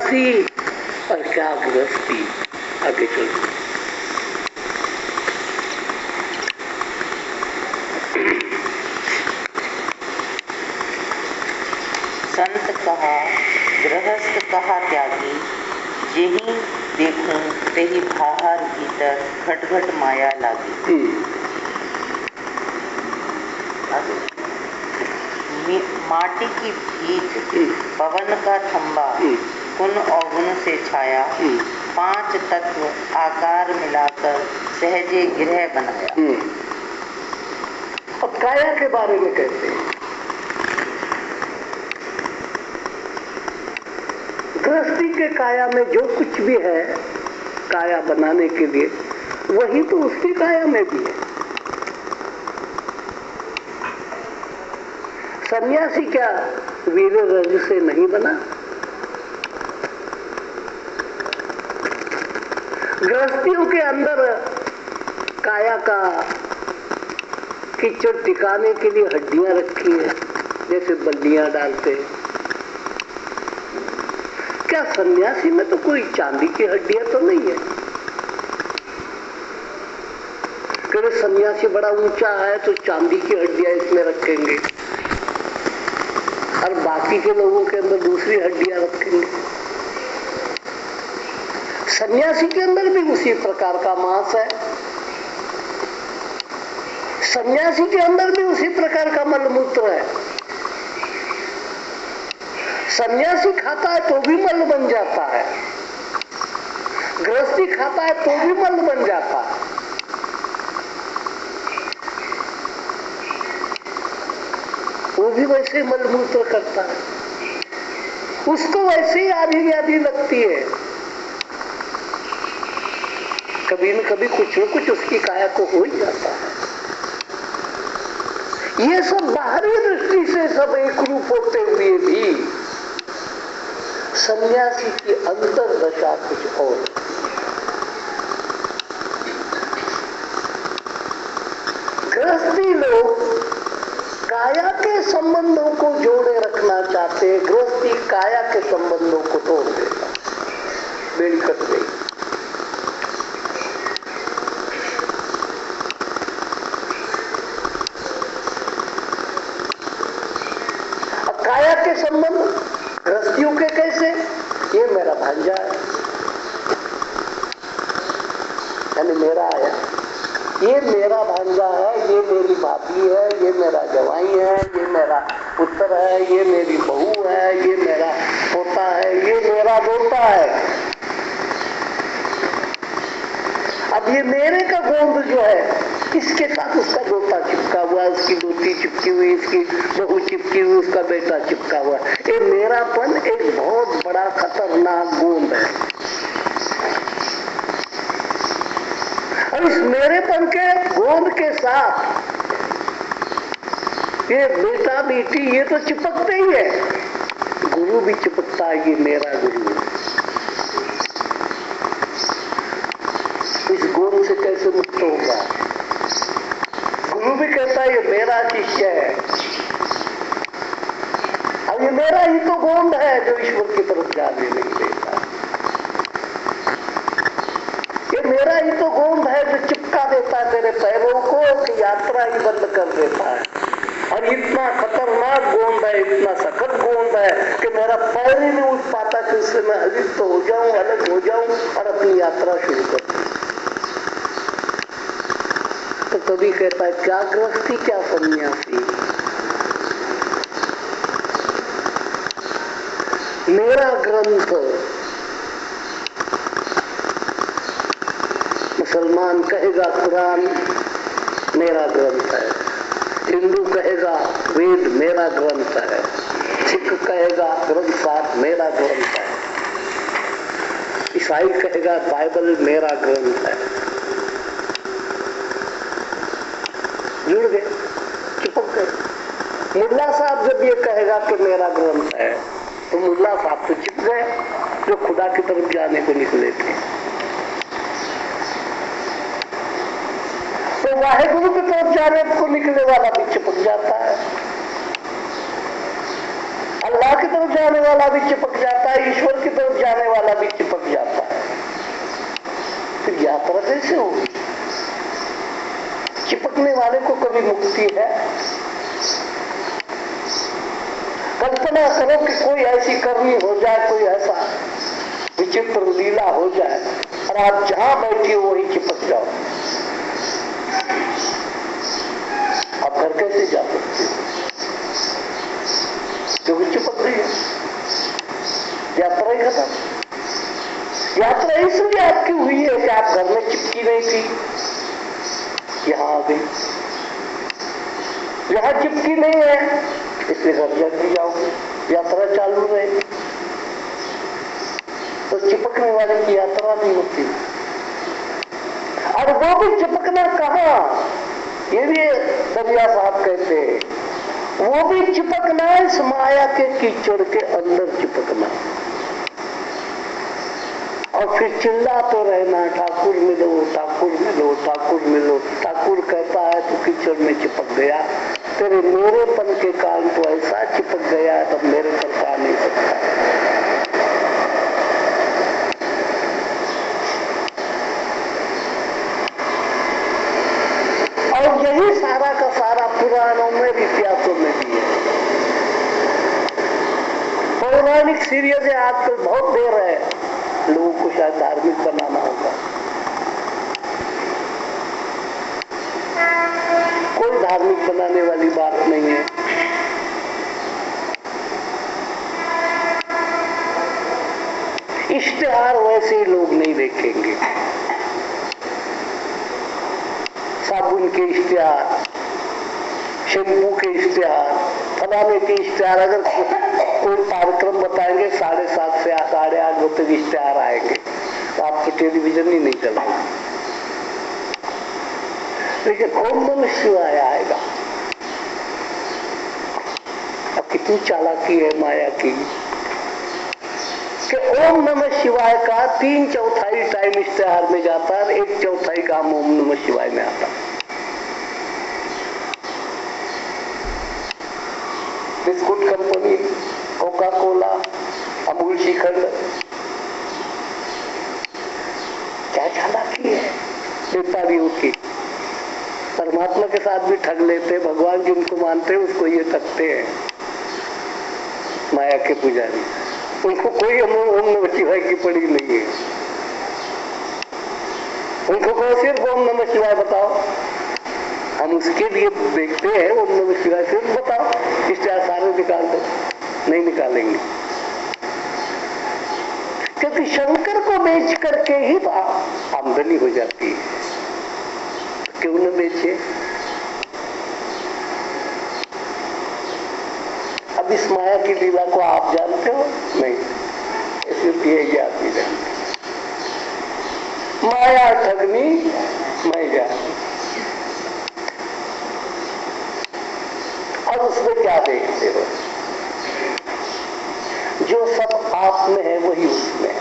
सन्यासी और क्या गृहस्थी। आगे चलो। संत कहा गृहस्थ कहा त्यागी, जेहि देखूं तेहि बाहर भीतर घट घट माया लागी। माटी की भीत पवन का थंबा, गुण अवगुण से छाया, पांच तत्व आकार मिलाकर सहजे गृह बनाया। अब काया के बारे में कहते हैं, गृहस्थी के काया में जो कुछ भी है काया बनाने के लिए, वही तो उसकी काया में भी है। सन्यासी क्या वीर रज से नहीं बना? गृहस्थियों के अंदर काया का कीचड़ टिकाने के लिए हड्डियां रखी है, जैसे बल्लियां डालते हैं। क्या सन्यासी में तो कोई चांदी की हड्डियां तो नहीं है? अगर सन्यासी बड़ा ऊंचा है तो चांदी की हड्डियां इसमें रखेंगे और बाकी के लोगों के अंदर दूसरी हड्डियां रखेंगे। सन्यासी के अंदर भी उसी प्रकार का मांस है, सन्यासी के अंदर भी उसी प्रकार का मलमूत्र है। सन्यासी खाता है तो भी मल बन जाता है, गृहस्थी खाता है तो भी मल बन जाता है। वो भी वैसे मलमूत्र करता है, उसको वैसे ही आधी व्याधि लगती है। कभी न कभी कुछ न कुछ उसकी काया को हो ही जाता है। ये सब बाहरी दृष्टि से सब एक रूप होते हुए भी सन्यासी की अंतर दशा कुछ और। गृहस्थी लोग काया के संबंधों को जोड़े रखना चाहते हैं, गृहस्थी काया के संबंधों को तोड़ देता, बेड़ी कट गई। अब काया के संबंध गृहस्थियों के कैसे? ये मेरा भांजा है, यानी मेरा आया, ये मेरा भांजा है, ये मेरी भाभी है, ये मेरा जवाई है, ये मेरा पुत्र है, ये मेरी बहू है, ये मेरा पोता है, ये मेरा दोता है। अब ये मेरे का गोंद जो है, इसके साथ उसका दोता चिपका हुआ, उसकी दोती चिपकी हुई, इसकी बहू चिपकी हुई, उसका बेटा चिपका हुआ। ये मेरापन एक बहुत बड़ा खतरनाक गोंद है। और इस मेरेपन के गोंद के साथ ये बेटा बेटी ये तो चिपकते ही है, गुरु भी चिपकता है, ये मेरा गुरु है। इस गोंद से कैसे मुक्त होगा? गुरु भी कहता है ये मेरा शिष्य है। अब ये मेरा ही तो गोंद है जो ईश्वर की तरफ जाने नहीं देता, ये मेरा ही तो गोंद है जो चिपका देता है तेरे पैरों को कि यात्रा ही बंद कर देता है। और इतना खतरनाक गोंद है, इतना सख्त गोंद है कि मेरा पैर ही नहीं उठ पाता कि उससे मैं अलिप्त हो जाऊं, अलग हो जाऊं और अपनी यात्रा शुरू कर दूं। तो कभी कहता है क्या गृहस्थी क्या सन्यासी, मेरा ग्रंथ। मुसलमान कहेगा कुरान मेरा ग्रंथ है, हिंदू कहेगा वेद मेरा ग्रंथ है, सिख कहेगा ग्रंथ साहब मेरा ग्रंथ है, ईसाई कहेगा बाइबल मेरा ग्रंथ है। जुड़ गए, चिपक गए। मुल्ला साहब जब ये कहेगा कि मेरा ग्रंथ है तो मुल्ला साहब तो चिप गए जो खुदा की तरफ जाने को निकले थे। तो वाहेगुरु की तरफ जाने को निकलने वाला भी चिपक जाता है, अल्लाह की तरफ जाने वाला भी चिपक जाता है, ईश्वर की तरफ जाने कैसे होगी? चिपकने वाले को कभी मुक्ति है? कल्पना करो कि कोई ऐसी करनी हो जाए, कोई ऐसा विचित्र लीला हो जाए और आप जहां बैठे हो वही चिपक जाओ, आप घर कैसे जा सकते हो? क्योंकि चिपक गई है, यात्रा ही खत्म। यात्रा इसलिए आपकी हुई है कि आप घर में चिपकी नहीं थी, यहां आ गई। यहां चिपकी नहीं है इसलिए घर जल्दी जाओगे, यात्रा चालू रहेगी। तो चिपकने वाले की यात्रा नहीं होती। और वो भी चिपकना कहाँ, ये भी दरिया साहब कहते हैं, वो भी चिपकना इस माया के कीचड़ के अंदर चिपकना, और फिर चिल्लाते रहना, ठाकुर मिलो, ठाकुर मिलो, ठाकुर मिलो। ठाकुर कहता है तू कीचड़ में चिपक गया, तेरे मेरेपन के कारण तो ऐसा चिपक गया, तब मेरे पर का नहीं सकता। और यही सारा का सारा पुराणों में, इतिहासों में भी है। पौराणिक सीरियल आजकल बहुत दे रहे हैं, लोगों को शायद धार्मिक बनाना होगा। कोई धार्मिक बनाने वाली बात नहीं है। इश्तिहार वैसे लोग नहीं देखेंगे, साबुन के इश्तिहार, शैम्पू के इश्तिहार, फलाने के इश्तिहार, अगर कोई कार्यक्रम बताएंगे 7:30 से 8:30 बजे तक इश्तिहार आएंगे, तो आपको टेलीविजन ही नहीं चलाएगा। लेकिन ओम नमः शिवाय आएगा। अब कितनी चालाकी है माया की कि ओम नमः शिवाय का 3/4 टाइम इश्तिहार में जाता है, 1/4 काम ओम नमः शिवाय में आता। Biscuit company, Coca Cola, Amul shrikhand, क्या चालाकी है व्यापारियों की। परमात्मा के साथ भी ठग लेते, भगवान जिनको मानते हैं उसको ये ठगते हैं माया के पुजारी। उनको कोई ओम नमः शिवाय की पड़ी नहीं है, उनको कहो सिर्फ ओम नमः शिवाय बताओ, हम उसके लिए देखते हैं। ओम नमः शिवाय सिर्फ बताओ, इश्तिहार सारे निकाल दो, नहीं निकालेंगे, क्योंकि शंकर को बेच करके ही आमदनी हो जाती है। क्यों न बेचे? अब इस माया की लीला को आप जानते हो? नहीं, इसलिए ये आप नहीं जानते। माया ठगनी मैं जानती, और उसमें क्या देखते हो? जो सब आप में है वही उसमें है।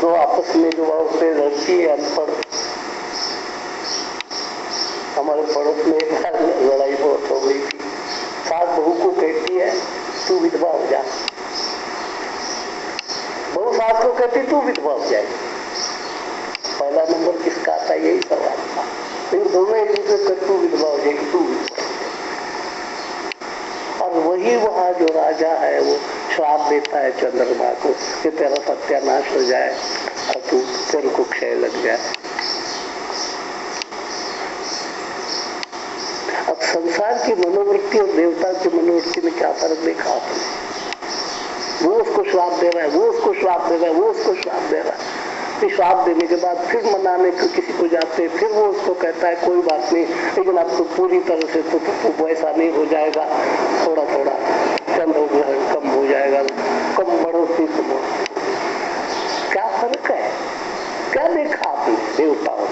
तो आपस में जो औरतें लड़ती है अनपढ़, हमारे पड़ोस में एक बार लड़ाई बहुत हो गई थी। सास बहू को कहती है तू विधवा हो जा, बहू सास को कहती तू विधवा हो जाए। पहला नंबर किसका आता, यही सवाल था। फिर दोनों एक दूसरे कर तू विधवा हो जाएगी, तू विधवा। और वही वहां जो राजा है वो श्राप देता है चंद्रमा को कि तेरा सत्यानाश हो जाए और तू तेरे को क्षय लग जाए। अब संसार की मनोवृत्ति और देवता की मनोवृत्ति में क्या फर्क देखा आपने? वो उसको श्राप दे रहा है, वो उसको श्राप दे रहा है, वो उसको श्राप दे रहा है। श्राप देने के बाद फिर मनाने को किसी को जाते, फिर वो उसको कहता है कोई बात नहीं, लेकिन अब तो पूरी तरह से तो वैसा नहीं हो जाएगा, थोड़ा थोड़ा चंद हो जाएगा, कम हो जाएगा, कम बढ़ोतरी कम हो। क्या फर्क है? क्या देखा आपने देवताओं?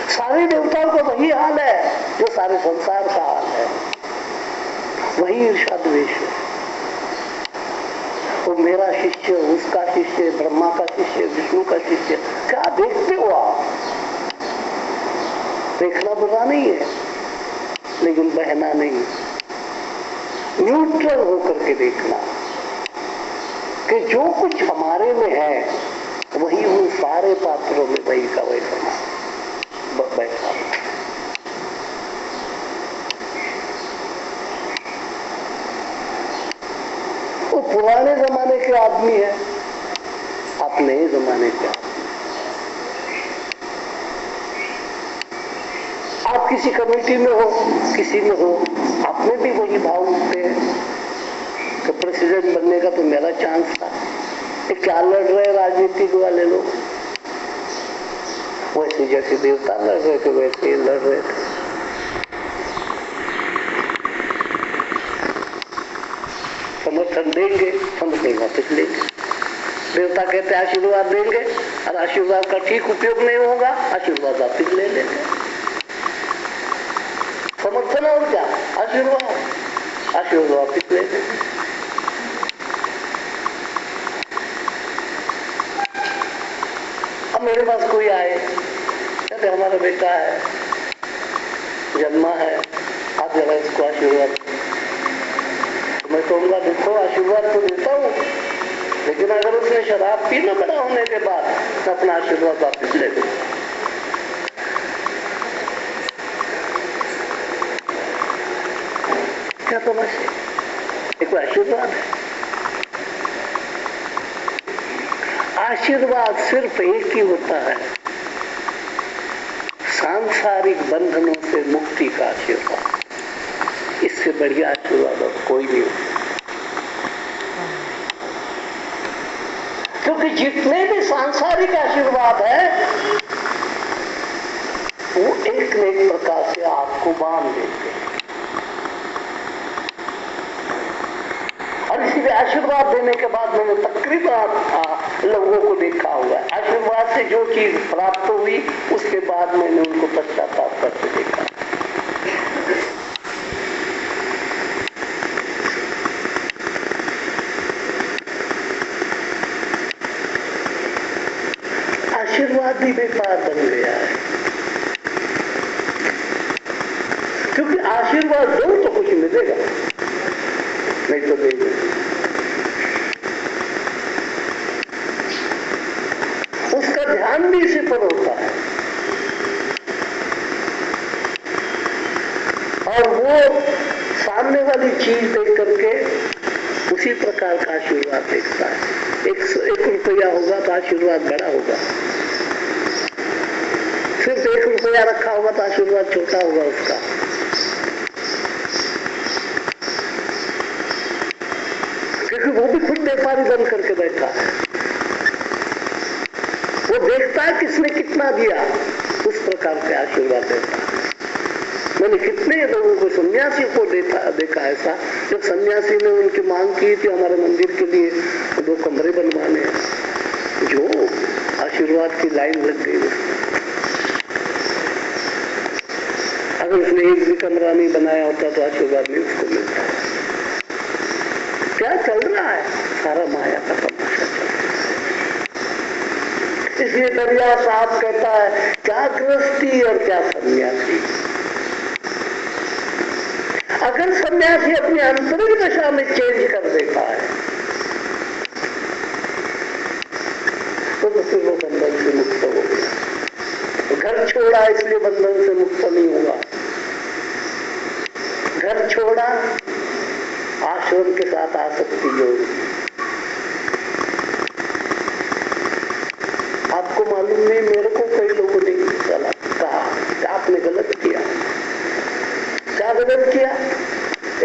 सारे देवताओं का वही हाल है जो सारे संसार का हाल है, वही ईर्ष्या द्वेष है। वो मेरा शिष्य, उसका शिष्य, ब्रह्मा का शिष्य, विष्णु का शिष्य, क्या देखते हो आप? देखना बुरा नहीं है, लेकिन बहना नहीं। न्यूट्रल होकर के देखना कि जो कुछ हमारे में है वही उन सारे पात्रों में वही का वही समा बैठा। वो पुराने जमाने के आदमी है, आप नए जमाने के आदमी। आप किसी कमेटी में हो, किसी में हो, आप में भी वही भाव उठते हैं कि प्रेसिडेंट बनने का तो मेरा चांस था। क्या लड़ रहे राजनीतिक वाले लोग? वैसे जैसे देवता लड़ रहे थे वैसे ही लड़ रहे थे। समर्थन देंगे, समर्थन वापस लेंगे। देवता कहते आशीर्वाद देंगे और आशीर्वाद का ठीक उपयोग नहीं होगा, आशीर्वाद वापस ले लेंगे। समर्थन और क्या? आशीर्वाद, आशीर्वाद वापस ले लेंगे। अब मेरे पास कोई आए, कहते हमारा बेटा है, जन्मा है, आप जरा इसको आशीर्वाद। तो मैं कहूँगा देखो आशीर्वाद तो देता हूँ, लेकिन अगर उसने शराब पी ना बड़ा होने के बाद तो अपना आशीर्वाद वापस ले दो। क्या समझे? एक आशीर्वाद है। आशीर्वाद सिर्फ एक ही होता है, सांसारिक बंधनों से मुक्ति का आशीर्वाद। इससे बढ़िया आशीर्वाद और कोई नहीं होता। क्योंकि जितने भी सांसारिक आशीर्वाद है वो एक न एक प्रकार से आपको बांध देते हैं। और इसीलिए आशीर्वाद देने के बाद मैंने तकरीबन लोगों को देखा हुआ है, आशीर्वाद से जो चीज प्राप्त हुई उसके बाद मैंने उनको पश्चाताप करते देखा। आशीर्वाद भी बेकार बन गया है, क्योंकि आशीर्वाद दो तो कुछ मिलेगा, नहीं तो देंगे। उसका ध्यान भी इसी पर होता है और वो सामने वाली चीज देख करके उसी प्रकार का आशीर्वाद देखता है। एक रुपया होगा तो आशीर्वाद बड़ा होगा, सिर्फ 1 रुपया रखा होगा तो आशीर्वाद छोटा होगा उसका। क्योंकि वो भी खुद व्यापारी बन करके बैठा है, वो देखता है किसने कितना दिया, उस प्रकार से आशीर्वाद देता है। मैंने कितने लोगों को, सन्यासियों को देखा ऐसा, जब सन्यासी ने उनकी मांग की थी हमारे मंदिर के लिए 2 कमरे बनवाने, जो आशीर्वाद की लाइन लग गई उसमें। अगर उसने एक भी कमरा नहीं बनाया होता तो आशीर्वाद नहीं उसको मिलता। क्या चल रहा है? सारा माया का तमाशा चल रहा है। इसलिए दरिया साहब कहता है क्या गृहस्थी और क्या सन्यासी। अगर सन्यासी अपनी अंतरिक दशा में चेंज कर देता है तो फिर वो बंधन से मुक्त हो गया। घर छोड़ा इसलिए बंधन से मुक्त नहीं होगा। घर छोड़ा, आश्रम के साथ आसक्ति जोड़ी। आपको मालूम नहीं, मेरे को कई लोगों ने कहा आपने गलत किया। क्या गलत किया?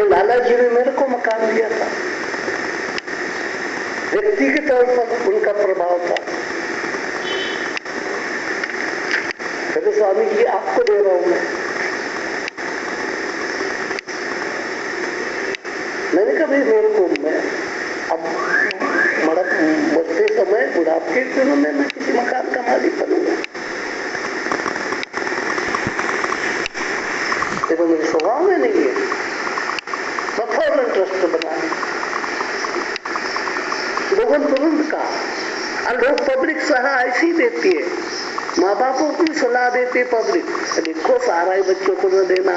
लाला जी ने मेरे को मकान दिया था, व्यक्ति के तौर पर उनका प्रभाव था। कहते स्वामी जी आपको दे रहा हूं मैंने कहा भाई मेरे को, मैं अब बढ़ते समय बुढ़ापे के दिनों में मैं किसी मकान का मालिक बनूंगा, ये तो मेरे स्वभाव में नहीं है। मैं फौरन ट्रस्ट बनाने लोगों तुरंत का, और लोग पब्लिक सलाह ऐसी देती है, माँ बापों की सलाह देती है पब्लिक, देखो सारा ही बच्चों को न देना,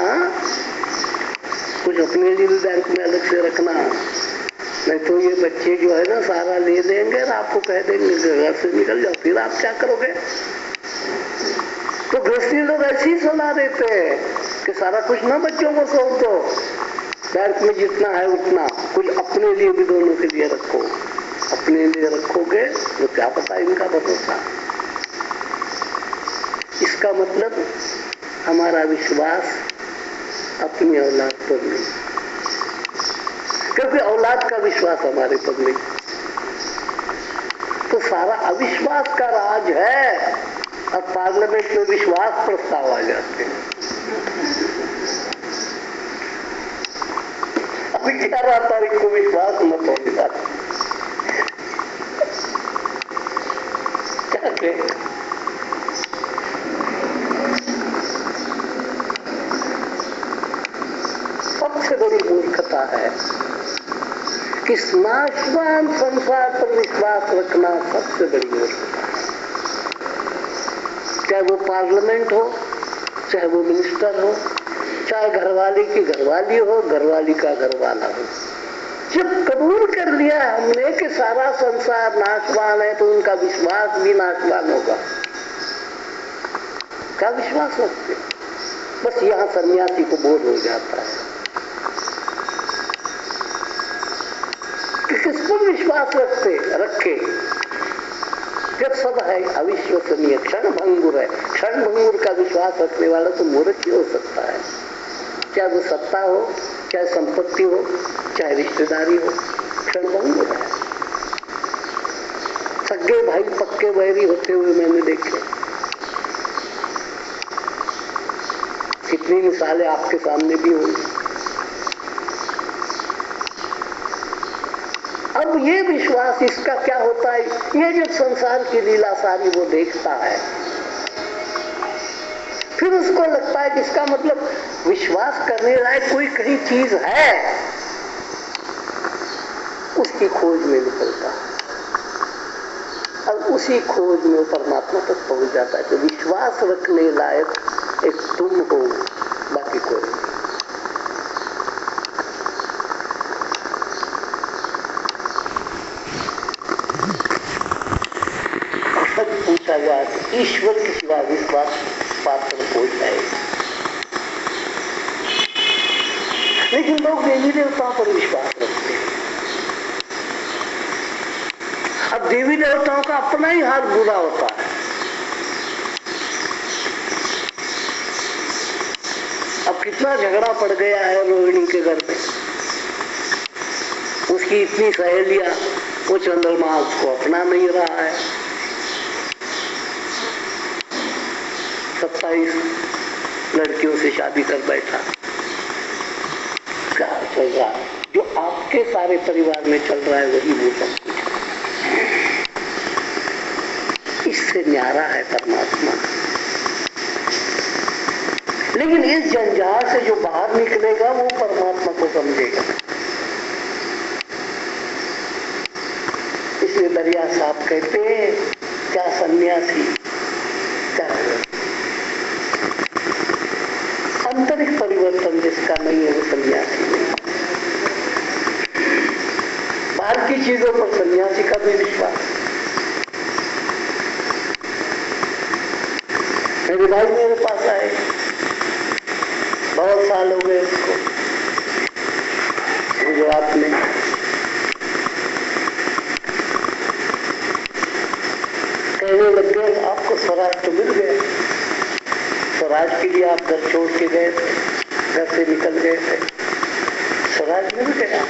कुछ अपने लिए भी बैंक में अलग से रखना, नहीं तो ये बच्चे जो है ना सारा ले देंगे और आपको कह देंगे घर से निकल जाओ, फिर आप क्या करोगे? तो गृहस्थी लोग ऐसी ही सलाह देते हैं कि सारा कुछ ना बच्चों को सौंप दो, बैंक में जितना है उतना, कुछ अपने लिए भी दोनों के लिए रखो। अपने लिए रखोगे तो क्या पता इनका भरोसा। इसका मतलब हमारा विश्वास अपनी औलाद पर नहीं, क्योंकि औलाद का विश्वास हमारे पर नहीं। तो सारा अविश्वास का राज है। अब पार्लियामेंट में विश्वास प्रस्ताव आ जाते हैं। अभी 11 तारीख को विश्वास मत होगा, क्या कहें? सबसे बड़ी मूर्खता है कि नाशवान संसार पर विश्वास रखना सबसे बड़ी मूर्खता है। चाहे वो पार्लियामेंट हो, चाहे वो मिनिस्टर हो, चाहे घरवाली की घरवाली हो, घरवाली का घरवाला हो। जब कबूल कर लिया हमने कि सारा संसार नाशवान है, तो उनका विश्वास भी नाशवान होगा। क्या विश्वास रखते? बस यहाँ सन्यासी को बोध हो जाता है कि किस पर विश्वास रखे जब सब है अविश्वसनीय, क्षण भंगुर है। क्षण भंगुर का विश्वास रखने वाला तो मूर्ख ही हो सकता है। चाहे वो सत्ता हो, चाहे संपत्ति हो, चाहे रिश्तेदारी हो, क्षण भंगुर है। सगे भाई पक्के वैरी होते हुए मैंने देखे। कितनी मिसालें आपके सामने भी होंगी। अब ये विश्वास इसका क्या होता है? ये जो संसार की लीला सारी वो देखता है, फिर उसको लगता है कि इसका मतलब विश्वास करने लायक कोई कहीं चीज है, उसकी खोज में निकलता है। अब उसी खोज में परमात्मा तक पहुंच जाता है। तो विश्वास रखने लायक एक तुम हो, बाकी कोई नहीं। पूछा जाए ईश्वर के सिवा विश्वास पात्र हो जाएगा, लेकिन लोग देवी देवताओं पर विश्वास रखते हैं। अब देवी देवताओं का अपना ही हाल बुरा होता है। अब कितना झगड़ा पड़ गया है रोहिणी के घर में। उसकी इतनी सहेलियां, वो चंद्रमा उसको अपना नहीं रहा है। 27 लड़कियों से शादी कर बैठा। क्या चल रहा है? जो आपके सारे परिवार में चल रहा है वही वो सब कुछ है। इससे न्यारा है परमात्मा। लेकिन इस जंजाल से जो बाहर निकलेगा वो परमात्मा को समझेगा। इसलिए दरिया साहब कहते हैं, क्या सन्यासी, क्या आंतरिक परिवर्तन जिसका नहीं है वो सन्यासी नहीं। बाहर की चीजों पर सन्यासी का भी विश्वास। मेरे भाई मेरे पास आए, बहुत साल हो गए उसको गुजरात में। कहने लग गए आपको स्वराज तो मिल गया, स्वराज के लिए आप घर छोड़ के गए थे, घर से निकल गए थे, स्वराज मिल गया,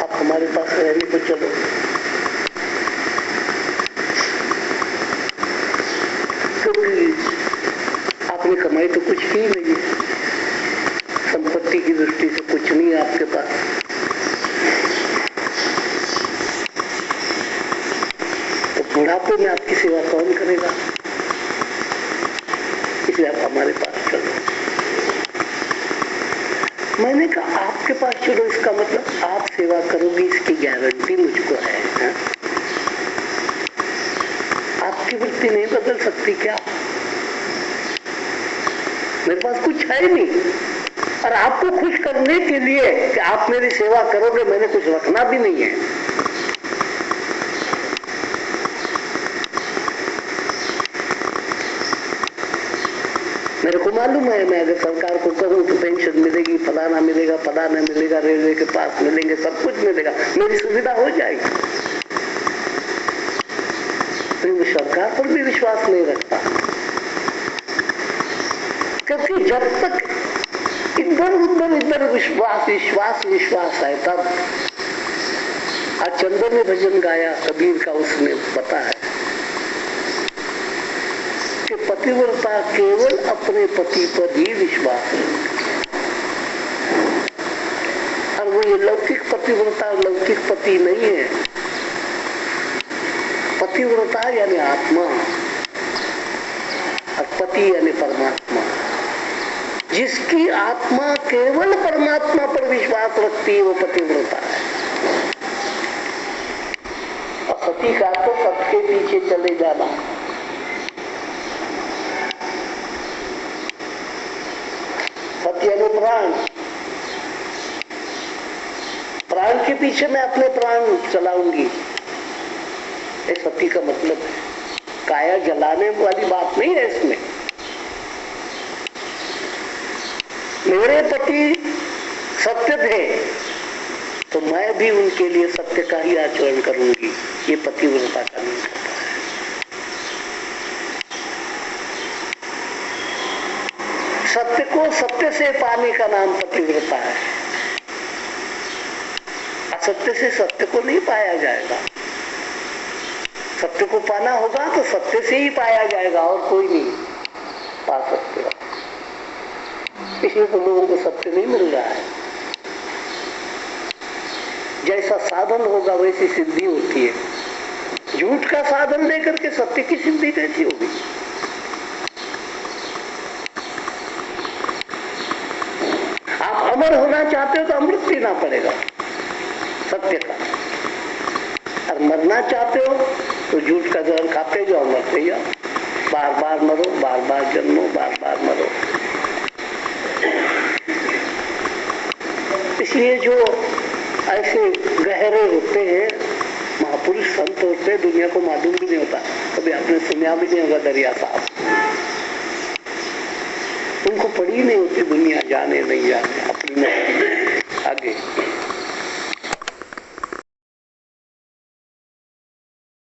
आप हमारे पास रहने को चलो। क्योंकि आपने कमाई तो कुछ की नहीं, संपत्ति की दृष्टि से कुछ नहीं है आपके पास। बुढ़ापे में आपकी सेवा कौन करेगा? इसलिए आप हमारे पास चलो। मैंने कहा आपके पास चलो, इसका मतलब आप सेवा करोगी इसकी गारंटी मुझको है। आपकी वृत्ति नहीं बदल सकती क्या? मेरे पास कुछ है ही नहीं। और आपको खुश करने के लिए कि आप मेरी सेवा करोगे, मैंने कुछ रखना भी नहीं है। मेरे को मालूम है, मैं अगर सरकार को कहूँ तो पेंशन मिलेगी, फलाना मिलेगा, फलाना मिलेगा, रेलवे के पास मिलेंगे, सब कुछ मिलेगा, मेरी सुविधा हो जाएगी। तो मैं सरकार पर भी विश्वास नहीं रखता, क्योंकि जब तक इधर उधर विश्वास विश्वास विश्वास है तब। आज चंदन ने भजन गाया कबीर का, उसमें पता है कि पतिव्रता केवल अपने पति पर ही विश्वास है। और वो ये लौकिक पतिव्रता लौकिक पति नहीं है। पतिव्रता यानी आत्मा और पति यानी परमात्मा। जिसकी आत्मा केवल परमात्मा पर विश्वास रखती है वो पतिव्रता है। और सती का तो पति के पीछे चले जाना। सत्य यानी प्राण, प्राण के पीछे मैं अपने प्राण चलाऊंगी, ये सती का मतलब है। काया जलाने वाली बात नहीं है इसमें। मेरे पति सत्य थे तो मैं भी उनके लिए सत्य का ही आचरण करूंगी, ये पतिव्रता का नहीं करता है। सत्य को सत्य से पाने का नाम पतिव्रता है। असत्य से सत्य को नहीं पाया जाएगा। सत्य को पाना होगा तो सत्य से ही पाया जाएगा, और कोई नहीं पा सकते। इसलिए तो लोगों को सत्य नहीं मिल रहा है। जैसा साधन होगा वैसी सिद्धि होती है। झूठ का साधन लेकर के सत्य की सिद्धि कैसी होगी? आप अमर होना चाहते हो तो अमृत पीना पड़ेगा सत्य का, और मरना चाहते हो तो झूठ का जहर खाते जाओ, मरते जाओ, बार बार मरो, बार बार जन्मो, बार बार मरो। इसलिए जो ऐसे गहरे होते हैं, महापुरुष संत होते हैं, दुनिया को मालूम भी नहीं होता, कभी आपने सुना भी नहीं होगा दरिया साहब, उनको पड़ी नहीं होती दुनिया, जाने नहीं जाने अपनी आगे।